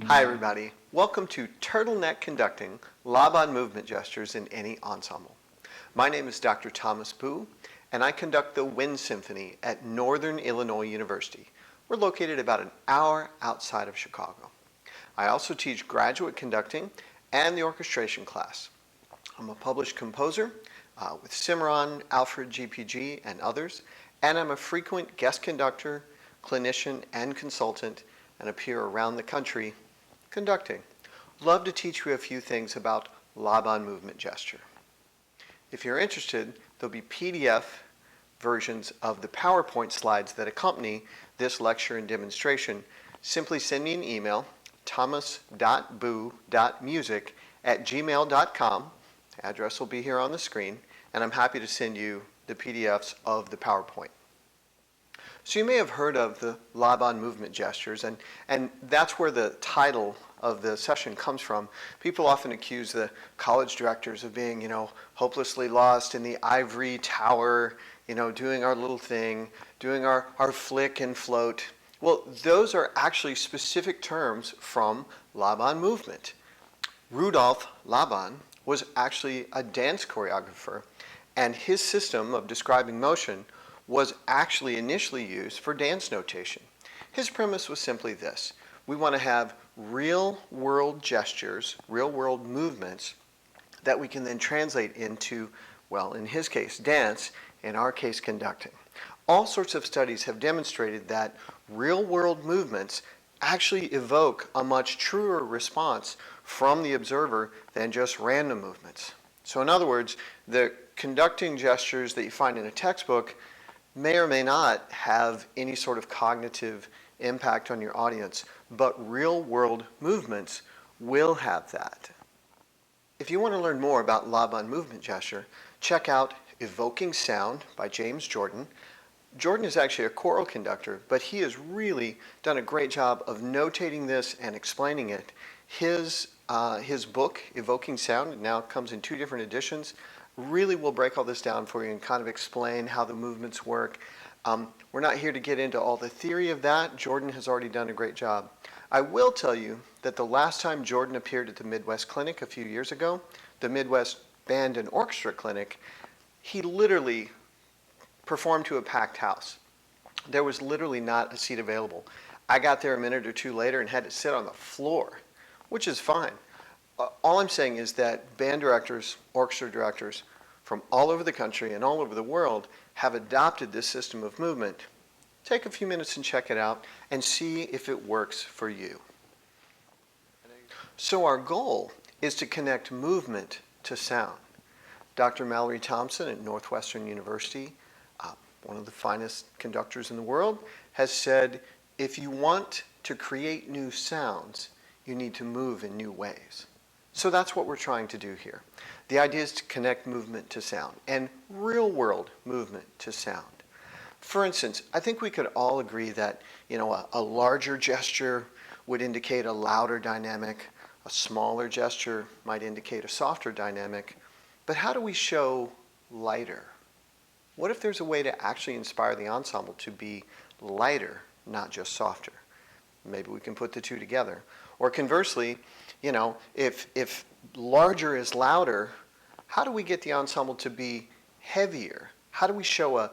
Hi everybody, welcome to Turtleneck Conducting, Laban Movement Gestures in Any Ensemble. My name is Dr. Thomas Boo, and I conduct the Wind Symphony at Northern Illinois University. We're located about an hour outside of Chicago. I also teach graduate conducting and the orchestration class. I'm a published composer with Cimarron, Alfred GPG, and others, and I'm a frequent guest conductor, clinician, and consultant, and appear around the country conducting. Love to teach you a few things about Laban movement gesture. If you're interested, there'll be PDF versions of the PowerPoint slides that accompany this lecture and demonstration. Simply send me an email, thomas.boo.music@gmail.com. The address will be here on the screen, and I'm happy to send you the PDFs of the PowerPoint. So you may have heard of the Laban movement gestures, and that's where the title of the session comes from. People often accuse the college directors of being, hopelessly lost in the ivory tower, doing our little thing, doing our flick and float. Well, those are actually specific terms from Laban movement. Rudolf Laban was actually a dance choreographer, and his system of describing motion was actually initially used for dance notation. His premise was simply this: we want to have real-world gestures, real-world movements that we can then translate into, well, in his case, dance, in our case, conducting. All sorts of studies have demonstrated that real-world movements actually evoke a much truer response from the observer than just random movements. So in other words, the conducting gestures that you find in a textbook may or may not have any sort of cognitive impact on your audience, but real-world movements will have that. If you want to learn more about Laban movement gesture, check out Evoking Sound by James Jordan. Jordan is actually a choral conductor, but he has really done a great job of notating this and explaining it. His book, Evoking Sound, it now comes in 2 different editions, really will break all this down for you and kind of explain how the movements work. We're not here to get into all the theory of that. Jordan has already done a great job. I will tell you that the last time Jordan appeared at the Midwest Clinic a few years ago, the Midwest Band and Orchestra Clinic, he literally performed to a packed house. There was literally not a seat available. I got there a minute or 2 later and had to sit on the floor, which is fine. All I'm saying is that band directors, orchestra directors from all over the country and all over the world have adopted this system of movement. Take a few minutes and check it out and see if it works for you. So our goal is to connect movement to sound. Dr. Mallory Thompson at Northwestern University, one of the finest conductors in the world, has said, if you want to create new sounds, you need to move in new ways. So that's what we're trying to do here. The idea is to connect movement to sound and real-world movement to sound. For instance, I think we could all agree that a larger gesture would indicate a louder dynamic, a smaller gesture might indicate a softer dynamic, but how do we show lighter? What if there's a way to actually inspire the ensemble to be lighter, not just softer? Maybe we can put the 2 together. Or conversely, if larger is louder, how do we get the ensemble to be heavier? How do we show a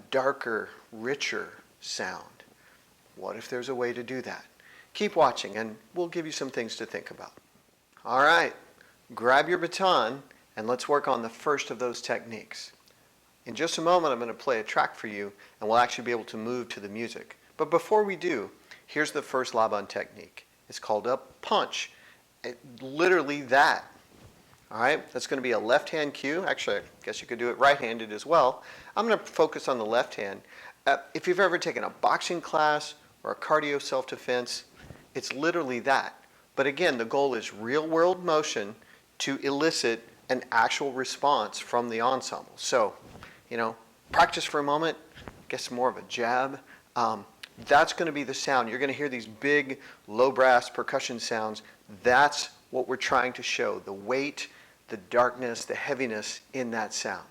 darker, richer sound? What if there's a way to do that? Keep watching and we'll give you some things to think about. All right, grab your baton and let's work on the first of those techniques. In just a moment, I'm going to play a track for you and we'll actually be able to move to the music. But before we do, here's the first Laban technique. It's called a punch. Literally that. All right, that's going to be a left-hand cue. Actually, I guess you could do it right-handed as well. I'm going to focus on the left hand. If you've ever taken a boxing class or a cardio self-defense, it's literally that. But again, the goal is real-world motion to elicit an actual response from the ensemble. So, practice for a moment. Guess more of a jab. That's going to be the sound. You're going to hear these big, low brass percussion sounds. That's what we're trying to show, the weight, the darkness, the heaviness in that sound.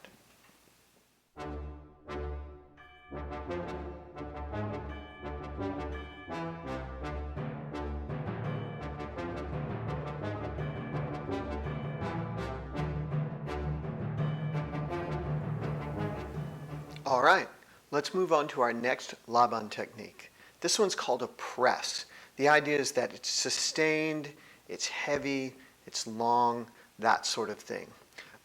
All right, let's move on to our next Laban technique. This one's called a press. The idea is that it's sustained, it's heavy, it's long, that sort of thing.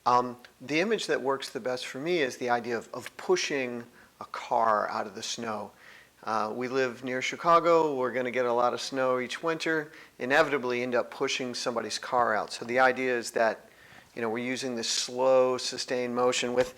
The image that works the best for me is the idea of pushing a car out of the snow. We live near Chicago. We're going to get a lot of snow each winter. Inevitably end up pushing somebody's car out. So the idea is that, we're using this slow, sustained motion with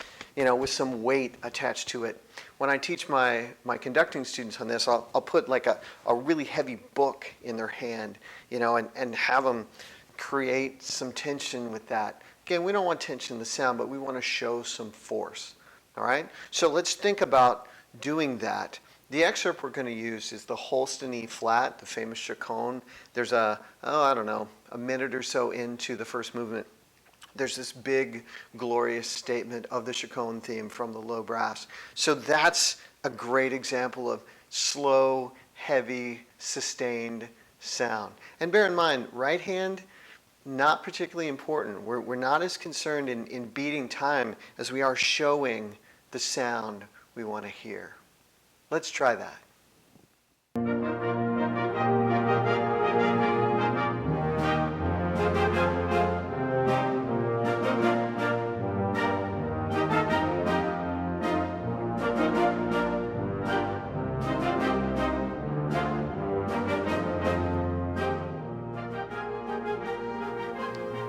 some weight attached to it. When I teach my conducting students on this, I'll put like a really heavy book in their hand, and have them create some tension with that. Again, we don't want tension in the sound, but we want to show some force. All right? So let's think about doing that. The excerpt we're going to use is the Holston E flat, the famous chaconne. There's a minute or so into the first movement. There's this big, glorious statement of the chaconne theme from the low brass. So that's a great example of slow, heavy, sustained sound. And bear in mind, right hand, not particularly important. We're not as concerned in beating time as we are showing the sound we want to hear. Let's try that.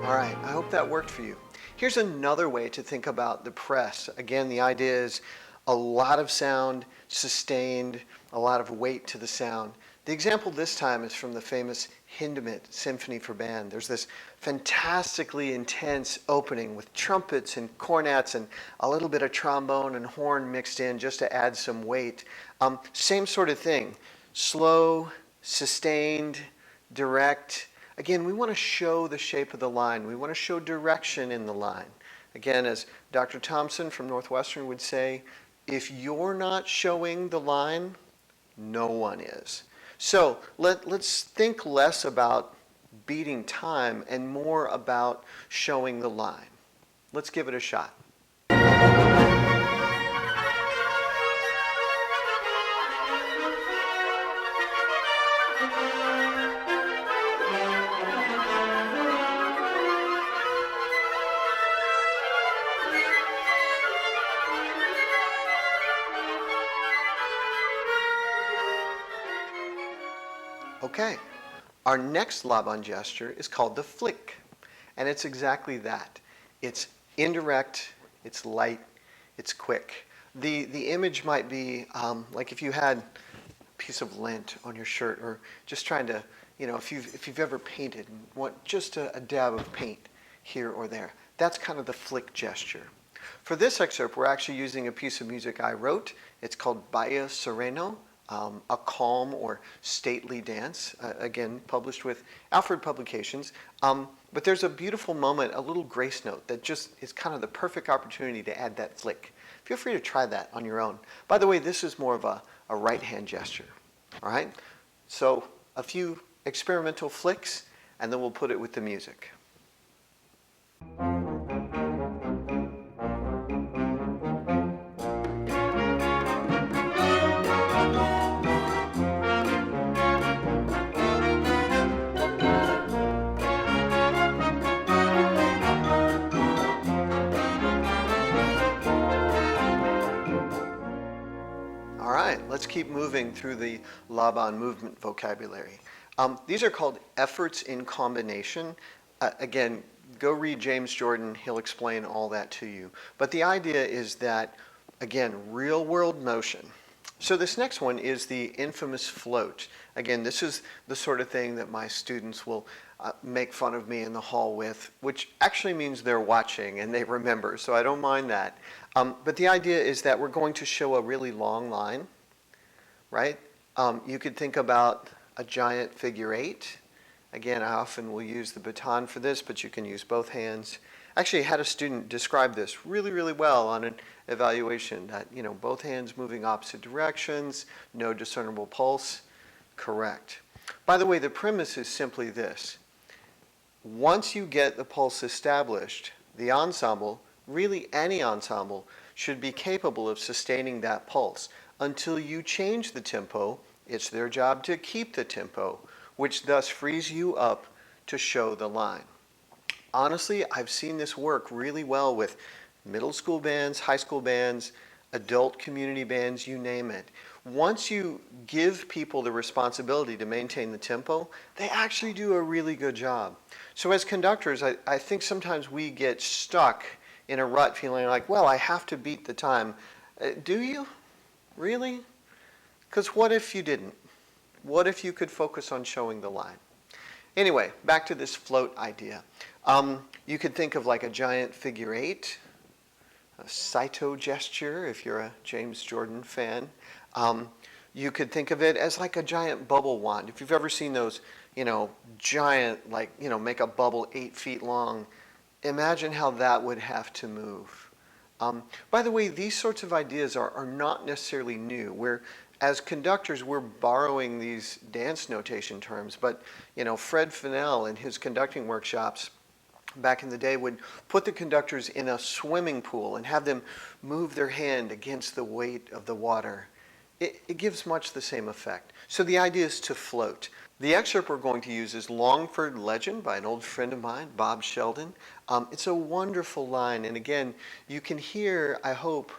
All right, I hope that worked for you. Here's another way to think about the press. Again, the idea is a lot of sound, sustained, a lot of weight to the sound. The example this time is from the famous Hindemith Symphony for Band. There's this fantastically intense opening with trumpets and cornets and a little bit of trombone and horn mixed in just to add some weight. Same sort of thing, slow, sustained, direct. Again, we want to show the shape of the line. We want to show direction in the line. Again, as Dr. Thompson from Northwestern would say, if you're not showing the line, no one is. So let's think less about beating time and more about showing the line. Let's give it a shot. Okay, our next Laban gesture is called the flick, and it's exactly that. It's indirect, it's light, it's quick. The image might be like if you had a piece of lint on your shirt, or just trying to, if you've ever painted and want just a dab of paint here or there. That's kind of the flick gesture. For this excerpt, we're actually using a piece of music I wrote. It's called Baile Sereno. A calm or stately dance, again, published with Alfred Publications. But there's a beautiful moment, a little grace note that just is kind of the perfect opportunity to add that flick. Feel free to try that on your own. By the way, this is more of a right hand gesture, all right? So a few experimental flicks, and then we'll put it with the music. Let's keep moving through the Laban movement vocabulary. These are called efforts in combination. Again, go read James Jordan. He'll explain all that to you. But the idea is that, again, real world motion. So this next one is the infamous float. Again, this is the sort of thing that my students will make fun of me in the hall with, which actually means they're watching and they remember, so I don't mind that. But the idea is that we're going to show a really long line, right? You could think about a giant figure eight. Again, I often will use the baton for this, but you can use both hands. Actually, I had a student describe this really, really well on an evaluation, that, both hands moving opposite directions, no discernible pulse. Correct. By the way, the premise is simply this. Once you get the pulse established, the ensemble, really any ensemble, should be capable of sustaining that pulse. Until you change the tempo, it's their job to keep the tempo, which thus frees you up to show the line. Honestly, I've seen this work really well with middle school bands, high school bands, adult community bands, you name it. Once you give people the responsibility to maintain the tempo, they actually do a really good job. So as conductors, I think sometimes we get stuck in a rut feeling like, well, I have to beat the time. Do you? Really? Because what if you didn't? What if you could focus on showing the line? Anyway, back to this float idea. You could think of like a giant figure eight, a Saito gesture if you're a James Jordan fan. You could think of it as like a giant bubble wand. If you've ever seen those, giant, make a bubble 8 feet long, imagine how that would have to move. By the way, these sorts of ideas are not necessarily new. As conductors, we're borrowing these dance notation terms, but Fred Fennell in his conducting workshops back in the day would put the conductors in a swimming pool and have them move their hand against the weight of the water. It gives much the same effect. So the idea is to float. The excerpt we're going to use is Longford Legend by an old friend of mine, Bob Sheldon. It's a wonderful line, and again, you can hear, I hope,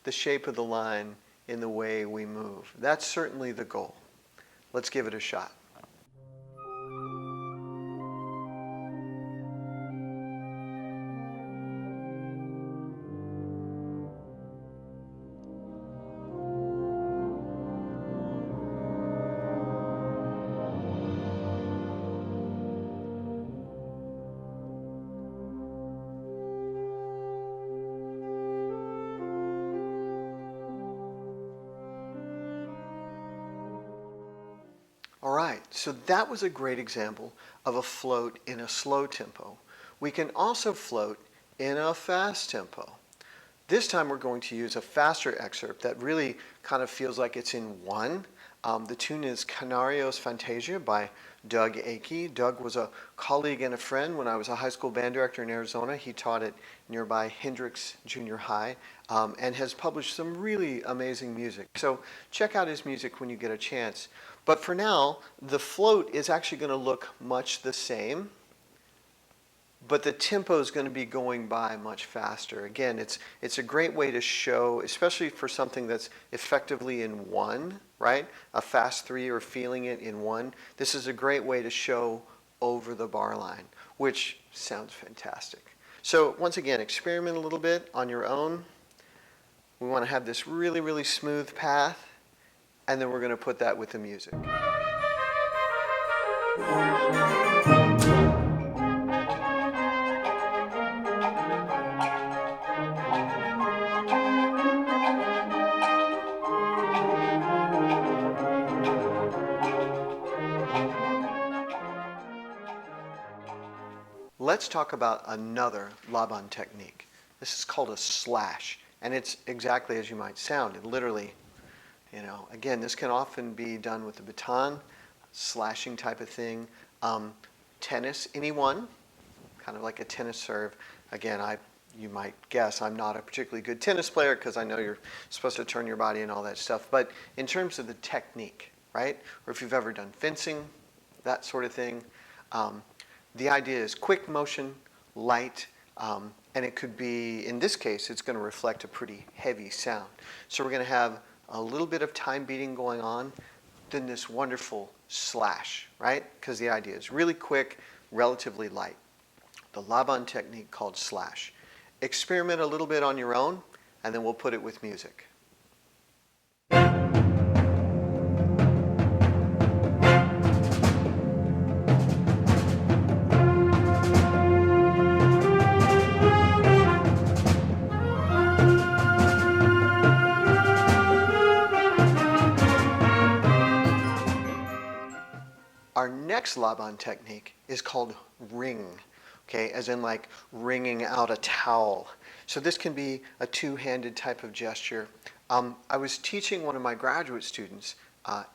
the shape of the line in the way we move. That's certainly the goal. Let's give it a shot. All right, so that was a great example of a float in a slow tempo. We can also float in a fast tempo. This time we're going to use a faster excerpt that really kind of feels like it's in one. The tune is Canarios Fantasia by Doug Akey. Doug was a colleague and a friend when I was a high school band director in Arizona. He taught at nearby Hendrix Junior High and has published some really amazing music. So check out his music when you get a chance. But for now, the float is actually going to look much the same, but the tempo is going to be going by much faster. Again, it's a great way to show, especially for something that's effectively in one, right? A fast three or feeling it in one. This is a great way to show over the bar line, which sounds fantastic. So once again, experiment a little bit on your own. We want to have this really, really smooth path, and then we're going to put that with the music. Let's talk about another Laban technique. This is called a slash, and it's exactly as you might sound. It literally, again, this can often be done with the baton, slashing type of thing. Tennis, anyone, kind of like a tennis serve. Again, you might guess I'm not a particularly good tennis player because I know you're supposed to turn your body and all that stuff. But in terms of the technique, right? Or if you've ever done fencing, that sort of thing, the idea is quick motion, light, and it could be, in this case, it's going to reflect a pretty heavy sound. So we're going to have a little bit of time beating going on, then this wonderful slash, right? Because the idea is really quick, relatively light. The Laban technique called slash. Experiment a little bit on your own, and then we'll put it with music. Our next Laban technique is called ring, okay, as in like wringing out a towel. So this can be a two-handed type of gesture. I was teaching one of my graduate students,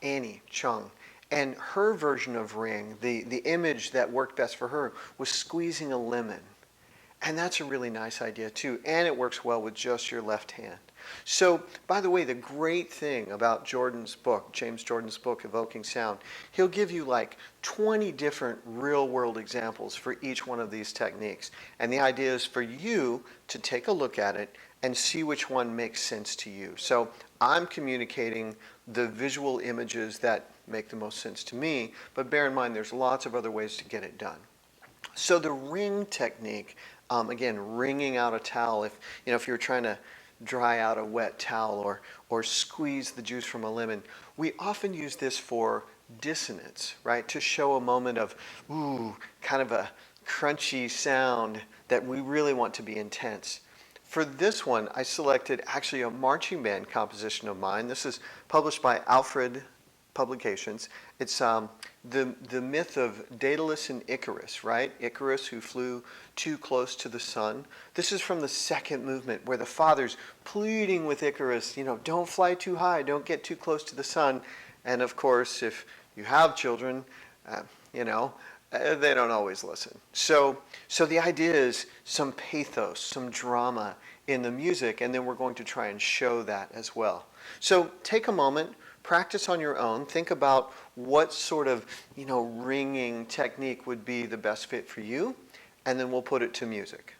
Annie Chung, and her version of ring, the image that worked best for her was squeezing a lemon. And that's a really nice idea too, and it works well with just your left hand. So, by the way, the great thing about Jordan's book, James Jordan's book, Evoking Sound, he'll give you like 20 different real-world examples for each one of these techniques. And the idea is for you to take a look at it and see which one makes sense to you. So I'm communicating the visual images that make the most sense to me, but bear in mind there's lots of other ways to get it done. So the ring technique, again, wringing out a towel, if you're trying to dry out a wet towel or squeeze the juice from a lemon, we often use this for dissonance, right? To show a moment of, ooh, kind of a crunchy sound that we really want to be intense. For this one, I selected actually a marching band composition of mine. This is published by Alfred Publications. It's the myth of Daedalus and Icarus, right? Icarus who flew too close to the sun. This is from the second movement where the father's pleading with Icarus, don't fly too high, don't get too close to the sun. And of course, if you have children, they don't always listen. So the idea is some pathos, some drama in the music, and then we're going to try and show that as well. So take a moment, practice on your own, think about what sort of, ringing technique would be the best fit for you, and then we'll put it to music.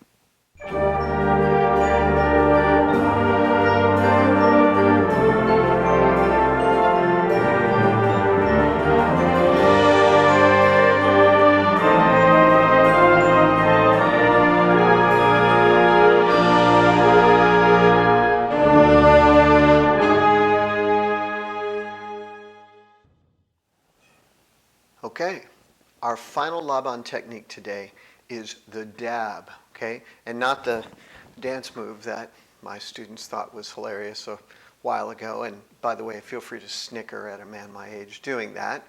Okay, our final Laban technique today is the dab, okay? And not the dance move that my students thought was hilarious a while ago. And by the way, feel free to snicker at a man my age doing that.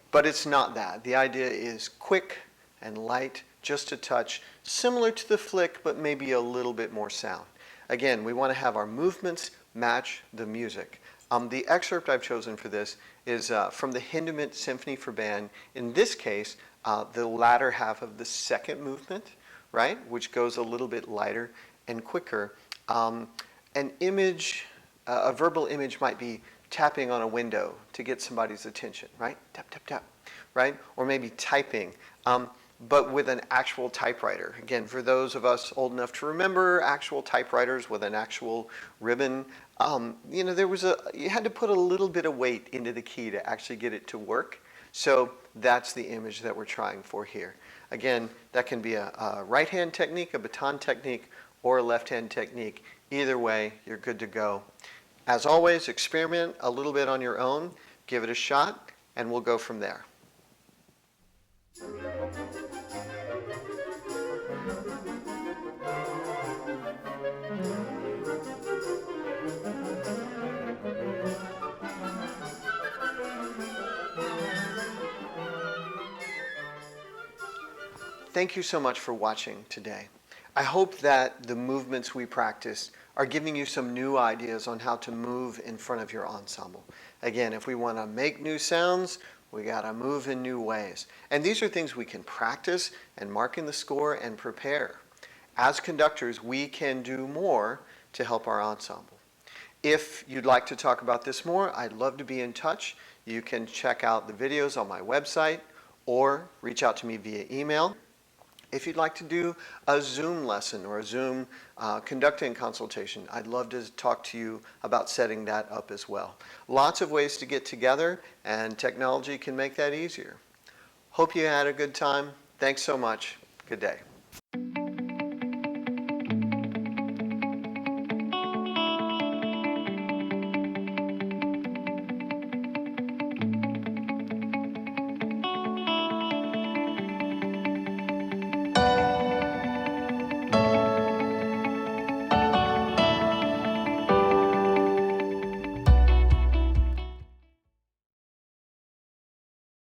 But it's not that. The idea is quick and light, just a touch, similar to the flick, but maybe a little bit more sound. Again, we want to have our movements match the music. The excerpt I've chosen for this is from the Hindemith Symphony for Band. In this case, the latter half of the second movement, right, which goes a little bit lighter and quicker. An image, a verbal image might be tapping on a window to get somebody's attention, right? Tap, tap, tap, right? Or maybe typing, but with an actual typewriter. Again, for those of us old enough to remember actual typewriters with an actual ribbon, you had to put a little bit of weight into the key to actually get it to work. So that's the image that we're trying for here. Again, that can be a right-hand technique, a baton technique, or a left-hand technique. Either way, you're good to go. As always, experiment a little bit on your own, give it a shot, and we'll go from there. Thank you so much for watching today. I hope that the movements we practice are giving you some new ideas on how to move in front of your ensemble. Again, if we want to make new sounds, we got to move in new ways. And these are things we can practice and mark in the score and prepare. As conductors, we can do more to help our ensemble. If you'd like to talk about this more, I'd love to be in touch. You can check out the videos on my website or reach out to me via email. If you'd like to do a Zoom lesson or a Zoom conducting consultation, I'd love to talk to you about setting that up as well. Lots of ways to get together, and technology can make that easier. Hope you had a good time. Thanks so much. Good day.